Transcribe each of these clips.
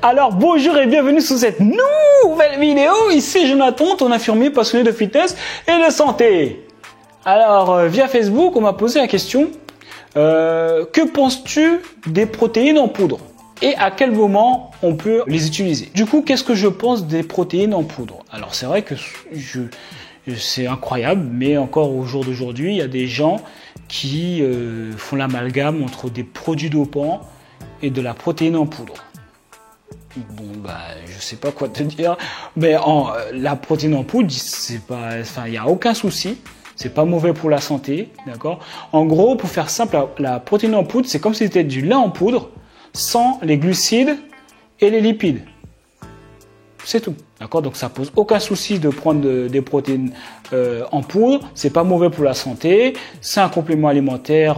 Alors bonjour et bienvenue sur cette nouvelle vidéo. Ici Jonathan, ton infirmier passionné de fitness et de santé. Alors via Facebook, on m'a posé la question, que penses-tu des protéines en poudre et à quel moment on peut les utiliser? Du coup, qu'est-ce que je pense des protéines en poudre? Alors c'est vrai que c'est incroyable, mais encore au jour d'aujourd'hui, il y a des gens qui font l'amalgame entre des produits dopants et de la protéine en poudre. Bon, bah, je sais pas quoi te dire, mais la protéine en poudre, c'est pas, enfin, il n'y a aucun souci, c'est pas mauvais pour la santé, d'accord? En gros, pour faire simple, la protéine en poudre, c'est comme si c'était du lait en poudre, sans les glucides et les lipides. C'est tout, d'accord? Donc ça pose aucun souci de prendre des protéines en poudre, c'est pas mauvais pour la santé, c'est un complément alimentaire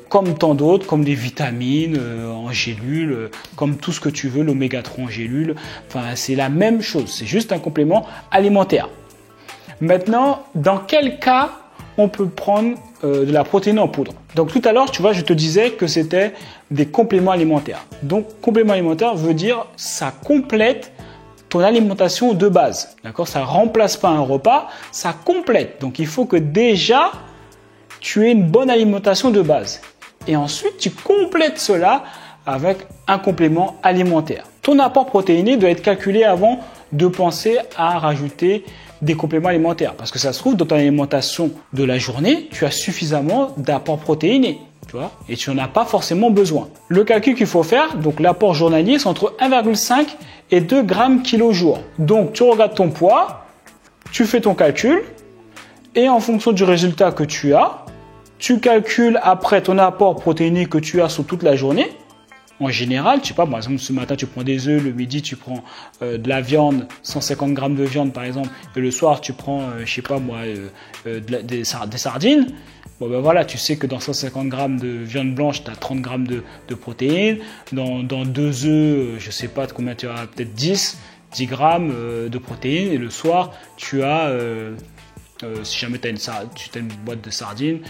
comme tant d'autres, comme des vitamines en gélule, comme tout ce que tu veux, l'oméga 3 en gélule. Enfin, c'est la même chose, c'est juste un complément alimentaire. Maintenant, dans quel cas on peut prendre de la protéine en poudre? Donc tout à l'heure, tu vois, je te disais que c'était des compléments alimentaires. Donc complément alimentaire veut dire ça complète ton alimentation de base. D'accord? Ça remplace pas un repas, ça complète. Donc il faut que déjà tu aies une bonne alimentation de base. Et ensuite, tu complètes cela avec un complément alimentaire. Ton apport protéiné doit être calculé avant de penser à rajouter des compléments alimentaires. Parce que ça se trouve, dans ton alimentation de la journée, tu as suffisamment d'apport protéiné. Tu vois, et tu n'en as pas forcément besoin. Le calcul qu'il faut faire, donc l'apport journalier, c'est entre 1,5 et 2 grammes kilo jour. Donc tu regardes ton poids, tu fais ton calcul, et en fonction du résultat que tu as, tu calcules après ton apport protéiné que tu as sur toute la journée. En général, tu sais pas, par exemple, ce matin, tu prends des œufs, le midi, tu prends de la viande, 150 grammes de viande, par exemple, et le soir, tu prends, je sais pas moi, des sardines. Bon, ben voilà, tu sais que dans 150 grammes de viande blanche, tu as 30 grammes de protéines. Dans 2 œufs, je sais pas de combien tu as, peut-être 10 grammes de protéines. Et le soir, tu as, si jamais tu as une boîte de sardines,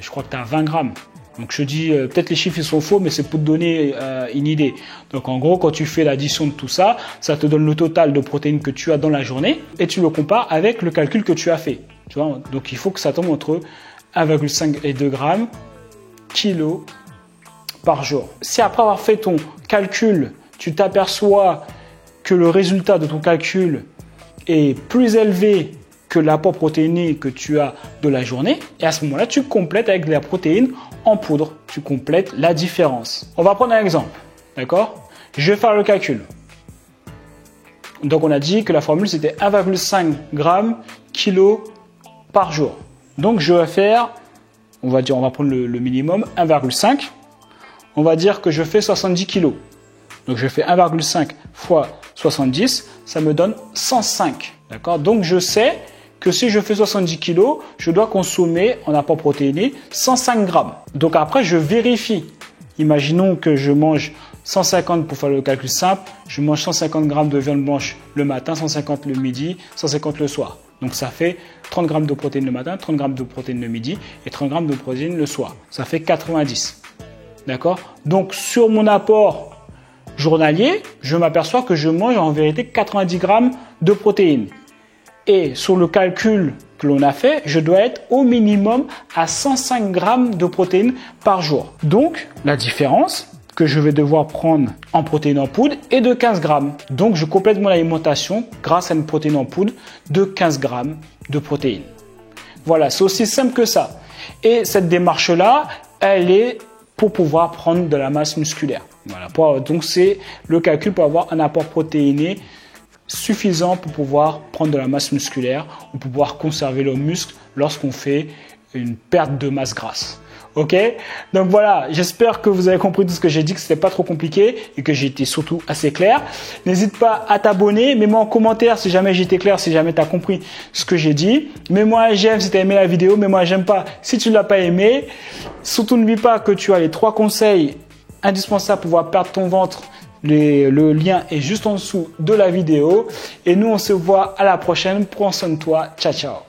je crois que tu as 20 grammes. Donc je dis, peut-être les chiffres ils sont faux, mais c'est pour te donner une idée. Donc en gros, quand tu fais l'addition de tout ça, ça te donne le total de protéines que tu as dans la journée et tu le compares avec le calcul que tu as fait. Tu vois, donc il faut que ça tombe entre 1,5 et 2 grammes kilo par jour. Si après avoir fait ton calcul, tu t'aperçois que le résultat de ton calcul est plus élevé que l'apport protéiné que tu as de la journée, et à ce moment-là, tu complètes avec de la protéine en poudre. Tu complètes la différence. On va prendre un exemple, d'accord? Je vais faire le calcul. Donc, on a dit que la formule, c'était 1,5 g kilo par jour. Donc, je vais faire, on va prendre le minimum, 1,5. On va dire que je fais 70 kg. Donc, je fais 1,5 fois 70, ça me donne 105. D'accord? Donc, je sais que si je fais 70 kg, je dois consommer en apport protéiné 105 grammes. Donc, après, je vérifie. Imaginons que je mange 150 pour faire le calcul simple. Je mange 150 grammes de viande blanche le matin, 150 le midi, 150 le soir. Donc, ça fait 30 grammes de protéines le matin, 30 grammes de protéines le midi et 30 grammes de protéines le soir. Ça fait 90. D'accord? Donc, sur mon apport journalier, je m'aperçois que je mange en vérité 90 grammes de protéines. Et sur le calcul que l'on a fait, je dois être au minimum à 105 grammes de protéines par jour. Donc, la différence que je vais devoir prendre en protéines en poudre est de 15 grammes. Donc, je complète mon alimentation grâce à une protéine en poudre de 15 grammes de protéines. Voilà, c'est aussi simple que ça. Et cette démarche-là, elle est pour pouvoir prendre de la masse musculaire. Voilà, donc c'est le calcul pour avoir un apport protéiné suffisant pour pouvoir prendre de la masse musculaire ou pour pouvoir conserver le muscle lorsqu'on fait une perte de masse grasse. Ok? Donc voilà, j'espère que vous avez compris tout ce que j'ai dit, que c'était pas trop compliqué et que j'ai été surtout assez clair. N'hésite pas à t'abonner, mets-moi en commentaire si jamais j'ai été clair, si jamais tu as compris ce que j'ai dit. Mets-moi un j'aime si tu as aimé la vidéo, mets-moi un j'aime pas si tu ne l'as pas aimé. Surtout n'oublie pas que tu as les 3 conseils indispensables pour pouvoir perdre ton ventre. Le lien est juste en dessous de la vidéo. Et nous, on se voit à la prochaine. Prends soin de toi. Ciao, ciao.